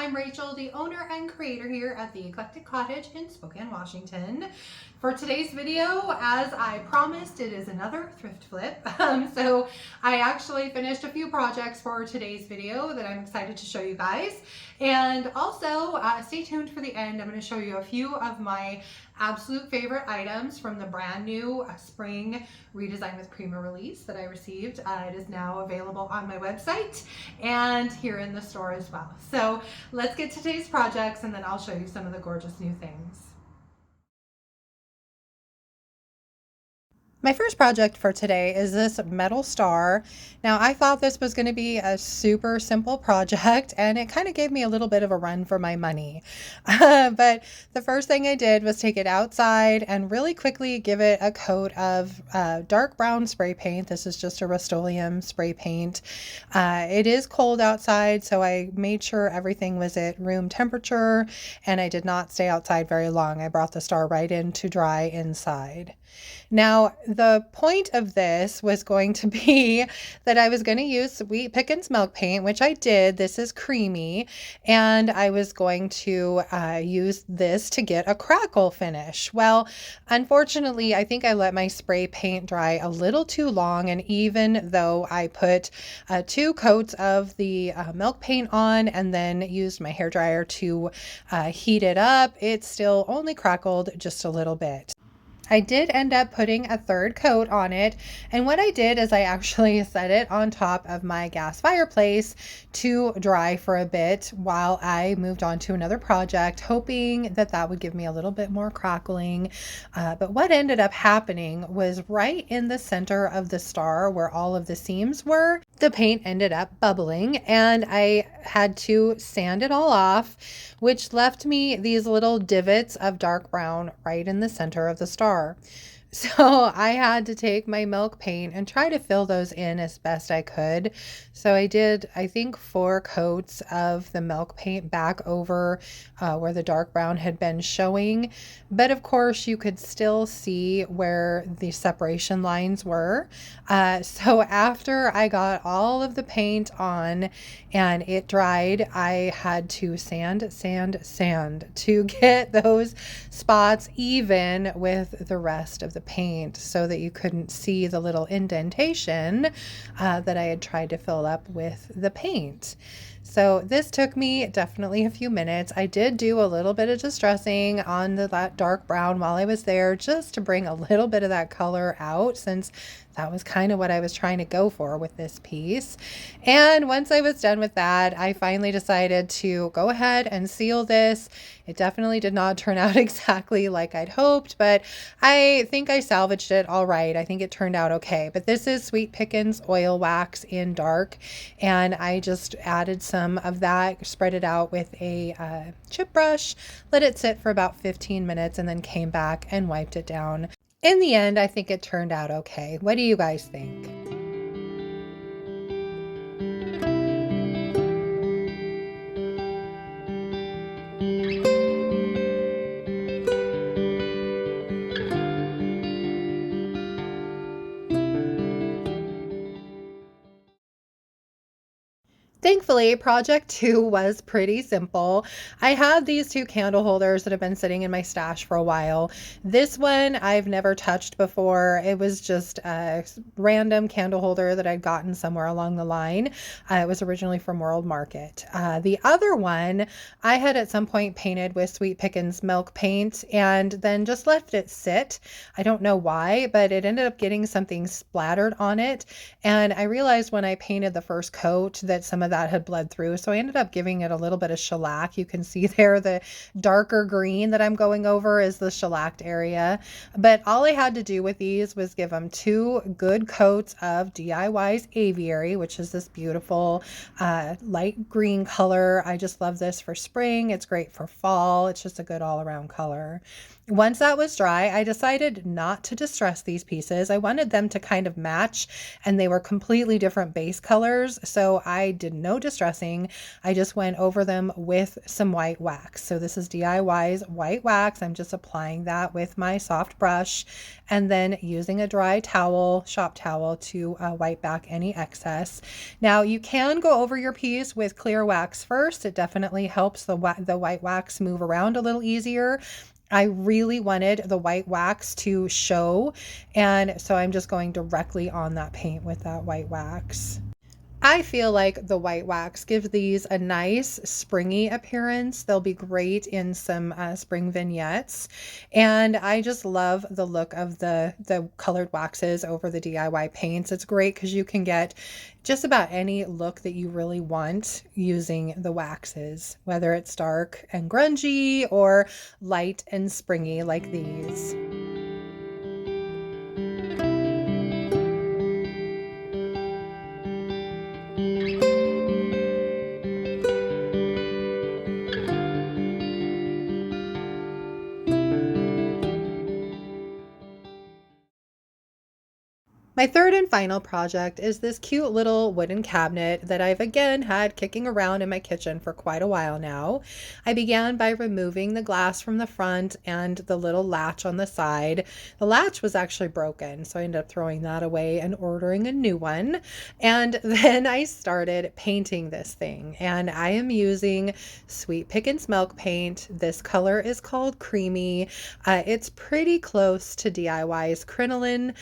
I'm Rachel, the owner and creator here at the Eclectic Cottage in Spokane, Washington. For today's video, as I promised, it is another thrift flip. So I actually finished a few projects for today's video that I'm excited to show you guys. And also stay tuned for the end. I'm going to show you a few of my absolute favorite items from the brand new spring Redesign with Prima release that I received. It is now available on my website and here in the store as well. So let's get to today's projects and then I'll show you some of the gorgeous new things. My first project for today is this metal star. Now I thought this was going to be a super simple project and it kind of gave me a little bit of a run for my money. But the first thing I did was take it outside and really quickly give it a coat of dark brown spray paint. This is just a Rustoleum spray paint. It is cold outside, so I made sure everything was at room temperature and I did not stay outside very long. I brought the star right in to dry inside. Now, the point of this was going to be that I was going to use sweet Pickins milk paint, which I did. This is creamy, and I was going to use this to get a crackle finish. Well, unfortunately, I think I let my spray paint dry a little too long, and even though I put 2 coats of the milk paint on and then used my hairdryer to heat it up, it still only crackled just a little bit. I did end up putting a 3rd coat on it, and what I did is I actually set it on top of my gas fireplace to dry for a bit while I moved on to another project, hoping that that would give me a little bit more crackling. But what ended up happening was right in the center of the star where all of the seams were, the paint ended up bubbling and I had to sand it all off, which left me these little divots of dark brown right in the center of the star. So I had to take my milk paint and try to fill those in as best I could. So I did, I think, 4 coats of the milk paint back over where the dark brown had been showing. But of course, you could still see where the separation lines were. So after I got all of the paint on and it dried, I had to sand to get those spots even with the rest of the paint so that you couldn't see the little indentation that I had tried to fill up with the paint. So this took me definitely a few minutes. I did do a little bit of distressing on that dark brown while I was there just to bring a little bit of that color out, since that was kind of what I was trying to go for with this piece. And once I was done with that, I finally decided to go ahead and seal this. It definitely did not turn out exactly like I'd hoped, but I think I salvaged it all right. I think it turned out okay. But this is Sweet Pickins oil wax in dark, and I just added some of that, spread it out with a chip brush, let it sit for about 15 minutes, and then came back and wiped it down. In the end, I think it turned out okay. What do you guys think? Thankfully, project 2 was pretty simple. I had these 2 candle holders that have been sitting in my stash for a while. This one I've never touched before. It was just a random candle holder that I'd gotten somewhere along the line. It was originally from World Market. The other one I had at some point painted with Sweet Pickins milk paint and then just left it sit. I don't know why, but it ended up getting something splattered on it. And I realized when I painted the first coat that some of that had bled through. So I ended up giving it a little bit of shellac. You can see there the darker green that I'm going over is the shellacked area. But all I had to do with these was give them 2 good coats of DIY's Aviary, which is this beautiful light green color. I just love this for spring. It's great for fall. It's just a good all-around color. Once that was dry, I decided not to distress these pieces. I wanted them to kind of match, and they were completely different base colors, so I did no no distressing. I just went over them with some white wax. So this is DIY's white wax. I'm just applying that with my soft brush and then using a dry towel, shop towel, to wipe back any excess. Now you can go over your piece with clear wax first. It definitely helps the white wax move around a little easier. I really wanted the white wax to show, and so I'm just going directly on that paint with that white wax. I feel like the white wax gives these a nice springy appearance. They'll be great in some spring vignettes. And I just love the look of the colored waxes over the DIY paints. It's great because you can get just about any look that you really want using the waxes, whether it's dark and grungy or light and springy like these. My third and final project is this cute little wooden cabinet that I've again had kicking around in my kitchen for quite a while now. I began by removing the glass from the front and the little latch on the side. The latch was actually broken, so I ended up throwing that away and ordering a new one. And then I started painting this thing, and I am using Sweet Pickins milk paint. This color is called Creamy. It's pretty close to DIY's crinoline.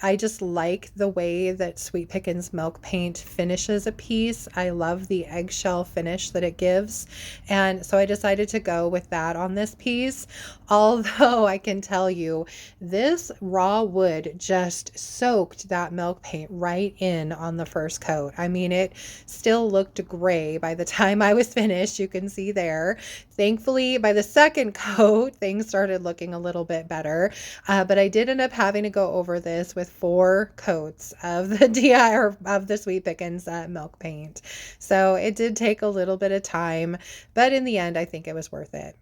I just like the way that Sweet Pickins milk paint finishes a piece. I love the eggshell finish that it gives. And so I decided to go with that on this piece. Although I can tell you, this raw wood just soaked that milk paint right in on the first coat. I mean, it still looked gray by the time I was finished. You can see there. Thankfully, by the second coat, things started looking a little bit better. But I did end up having to go over this with 4 coats of the DI or of the Sweet Pickins milk paint. So it did take a little bit of time, but in the end, I think it was worth it.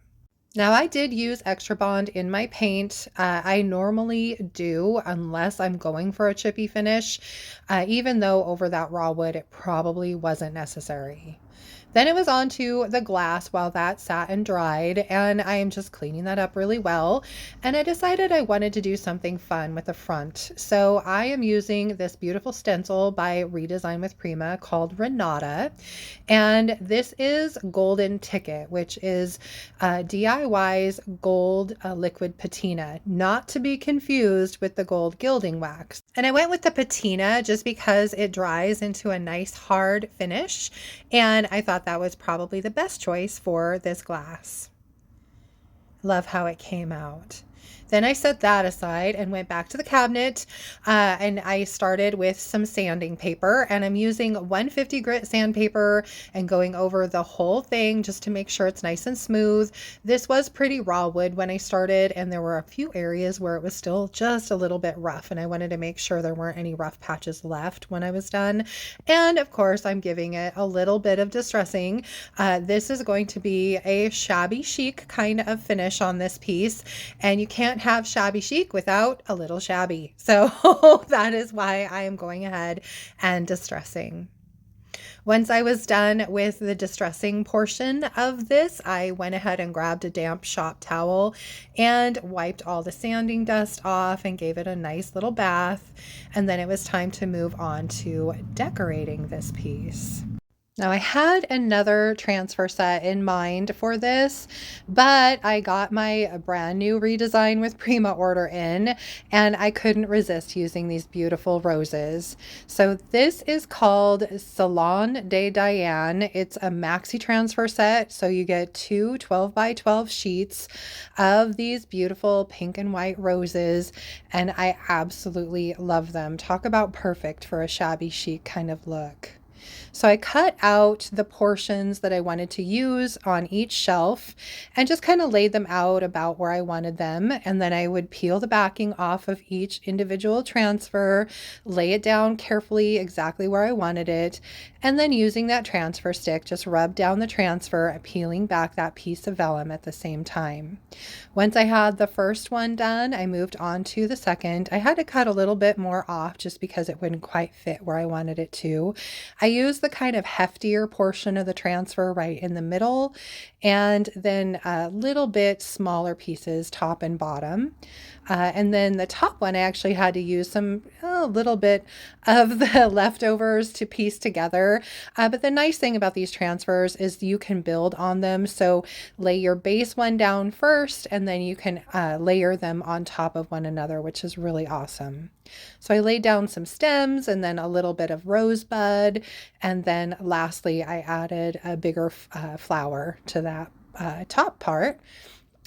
Now, I did use Extra Bond in my paint. I normally do unless I'm going for a chippy finish, even though over that raw wood, it probably wasn't necessary. Then it was on to the glass while that sat and dried, and I am just cleaning that up really well. And I decided I wanted to do something fun with the front. So I am using this beautiful stencil by Redesign with Prima called Renata. And this is Golden Ticket, which is DIY's gold liquid patina, not to be confused with the gold gilding wax. And I went with the patina just because it dries into a nice hard finish, and I thought that was probably the best choice for this glass. Love how it came out. Then I set that aside and went back to the cabinet, and I started with some sanding paper, and I'm using 150 grit sandpaper and going over the whole thing just to make sure it's nice and smooth. This was pretty raw wood when I started, and there were a few areas where it was still just a little bit rough, and I wanted to make sure there weren't any rough patches left when I was done. And of course, I'm giving it a little bit of distressing. This is going to be a shabby chic kind of finish on this piece, and you can't have shabby chic without a little shabby. So that is why I am going ahead and distressing. Once I was done with the distressing portion of this, I went ahead and grabbed a damp shop towel and wiped all the sanding dust off and gave it a nice little bath. And then it was time to move on to decorating this piece. Now I had another transfer set in mind for this, but I got my brand new Redesign with Prima order in, and I couldn't resist using these beautiful roses. So this is called Salon de Diane. It's a maxi transfer set, so you get 2 12 by 12 sheets of these beautiful pink and white roses, and I absolutely love them. Talk about perfect for a shabby chic kind of look. So I cut out the portions that I wanted to use on each shelf and just kind of laid them out about where I wanted them. And then I would peel the backing off of each individual transfer, lay it down carefully exactly where I wanted it, and then using that transfer stick, just rub down the transfer, peeling back that piece of vellum at the same time. Once I had the first one done, I moved on to the second. I had to cut a little bit more off just because it wouldn't quite fit where I wanted it to. I used the the kind of heftier portion of the transfer right in the middle, and then a little bit smaller pieces top and bottom. And then the top one, I actually had to use a little bit of the leftovers to piece together. But the nice thing about these transfers is you can build on them. So lay your base one down first, and then you can layer them on top of one another, which is really awesome. So I laid down some stems and then a little bit of rosebud. And then lastly, I added a bigger flower to that top part.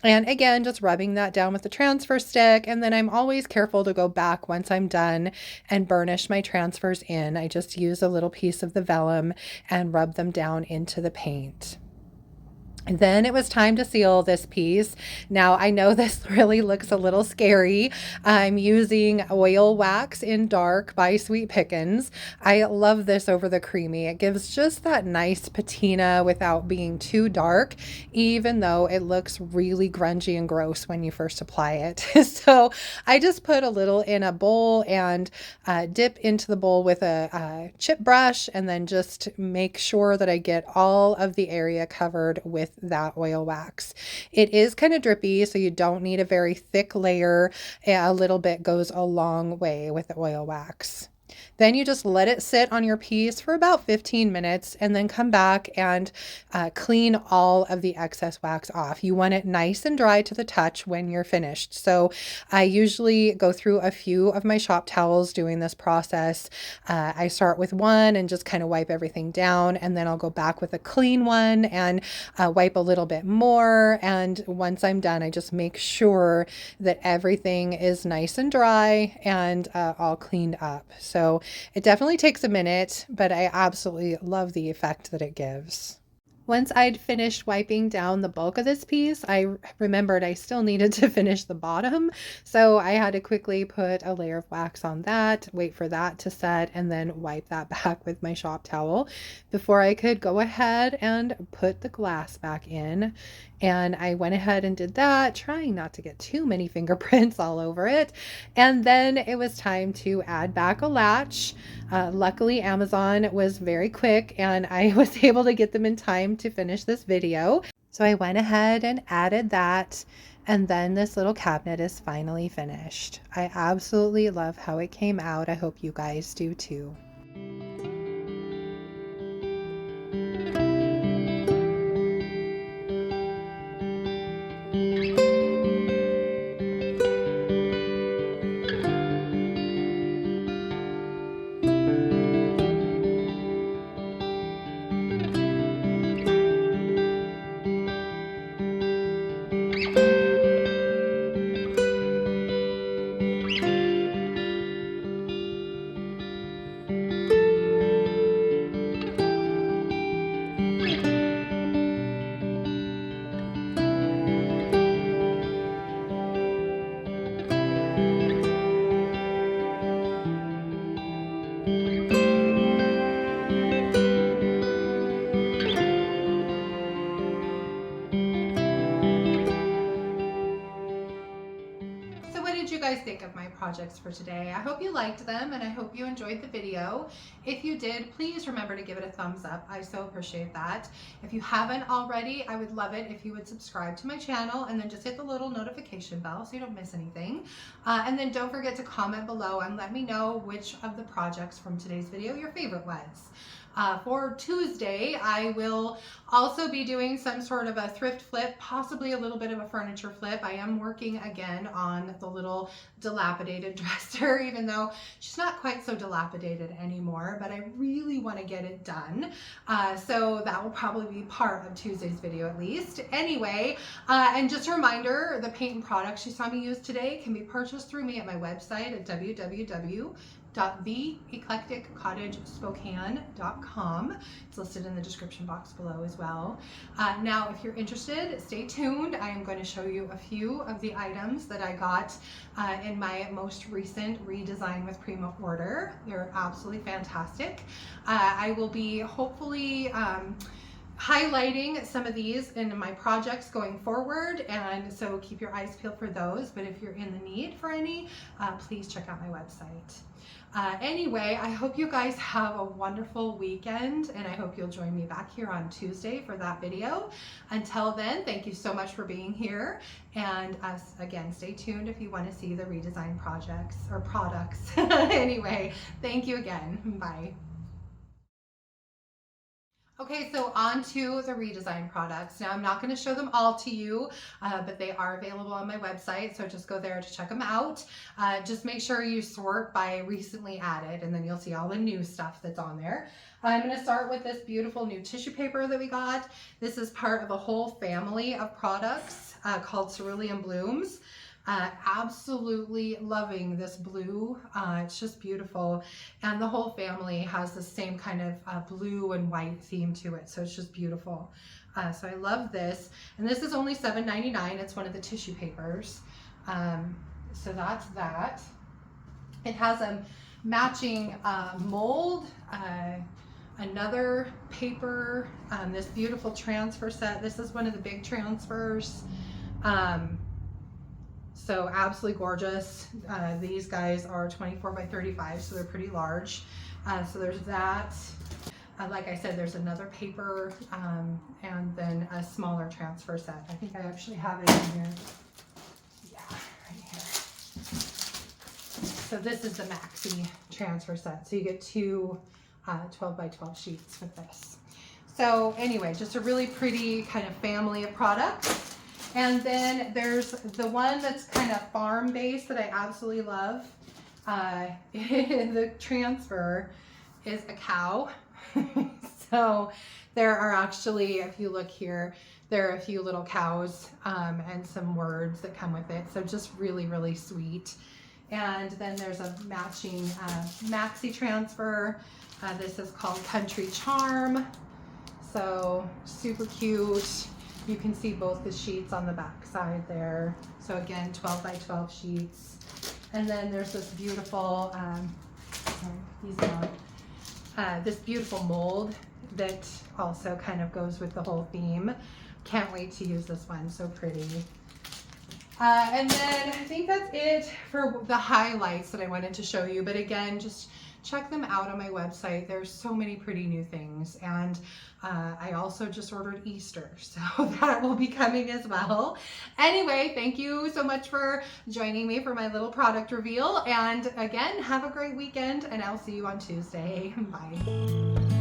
And again, just rubbing that down with the transfer stick. And then I'm always careful to go back once I'm done and burnish my transfers in. I just use a little piece of the vellum and rub them down into the paint. And then it was time to seal this piece. Now, I know this really looks a little scary. I'm using oil wax in dark by Sweet Pickins. I love this over the creamy. It gives just that nice patina without being too dark, even though it looks really grungy and gross when you first apply it. So I just put a little in a bowl and dip into the bowl with a chip brush, and then just make sure that I get all of the area covered with that oil wax. It is kind of drippy, so you don't need a very thick layer. A little bit goes a long way with the oil wax. Then you just let it sit on your piece for about 15 minutes and then come back and clean all of the excess wax off. You want it nice and dry to the touch when you're finished. So I usually go through a few of my shop towels doing this process. I start with one and just kind of wipe everything down, and then I'll go back with a clean one and wipe a little bit more. And once I'm done, I just make sure that everything is nice and dry and all cleaned up. So it definitely takes a minute, but I absolutely love the effect that it gives. Once I'd finished wiping down the bulk of this piece, I remembered I still needed to finish the bottom. So I had to quickly put a layer of wax on that, wait for that to set, and then wipe that back with my shop towel before I could go ahead and put the glass back in. And I went ahead and did that, trying not to get too many fingerprints all over it. And then it was time to add back a latch. Luckily, Amazon was very quick and I was able to get them in time to finish this video. So I went ahead and added that. And then this little cabinet is finally finished. I absolutely love how it came out. I hope you guys do too. Think of my projects for today. I hope you liked them and I hope you enjoyed the video. If you did, please remember to give it a thumbs up. I so appreciate that. If you haven't already, I would love it if you would subscribe to my channel and then just hit the little notification bell so you don't miss anything. And then don't forget to comment below and let me know which of the projects from today's video your favorite was. For Tuesday, I will also be doing some sort of a thrift flip, possibly a little bit of a furniture flip. I am working again on the little dilapidated dresser, even though she's not quite so dilapidated anymore, but I really want to get it done. So that will probably be part of Tuesday's video at least. Anyway, and just a reminder, the paint and products you saw me use today can be purchased through me at my website at www.theeclecticcottagespokane.com. It's listed in the description box below as well. Now, if you're interested, stay tuned. I am going to show you a few of the items that I got in my most recent Redesign with Prima order. They're absolutely fantastic. I will be hopefully highlighting some of these in my projects going forward, and so keep your eyes peeled for those. But if you're in the need for any, please check out my website. Anyway, I hope you guys have a wonderful weekend, and I hope you'll join me back here on Tuesday for that video. Until then, thank you so much for being here, and again, stay tuned if you want to see the redesign projects or products. Anyway, thank you again. Bye. Okay, so on to the redesign products. Now, I'm not going to show them all to you, but they are available on my website, so just go there to check them out. Just make sure you sort by recently added, and then you'll see all the new stuff that's on there. I'm going to start with this beautiful new tissue paper that we got. This is part of a whole family of products called Cerulean Blooms. Absolutely loving this blue. It's just beautiful, and the whole family has the same kind of blue and white theme to it, so it's just beautiful. So I love this, and this is only $7.99. It's one of the tissue papers. So that's that. It has a matching mold, another paper, this beautiful transfer set. This is one of the big transfers. So absolutely gorgeous. These guys are 24 by 35, so they're pretty large. So there's that. Like I said, there's another paper, and then a smaller transfer set. I think I actually have it in here. Yeah, right here. So this is the maxi transfer set. So you get two 12 by 12 sheets with this. So anyway, just a really pretty kind of family of products. And then there's the one that's kind of farm-based that I absolutely love. The transfer is a cow. So there are actually, if you look here, there are a few little cows and some words that come with it. So just really, really sweet. And then there's a matching maxi transfer. This is called Country Charm. So super cute. You can see both the sheets on the back side there. So again, 12 by 12 sheets. And then there's this beautiful, this beautiful mold that also kind of goes with the whole theme. Can't wait to use this one, so pretty. And then I think that's it for the highlights that I wanted to show you. But again, just check them out on my website. There's so many pretty new things. And I also just ordered Easter, so that will be coming as well. Anyway, thank you so much for joining me for my little product reveal. And again, have a great weekend, and I'll see you on Tuesday. Bye.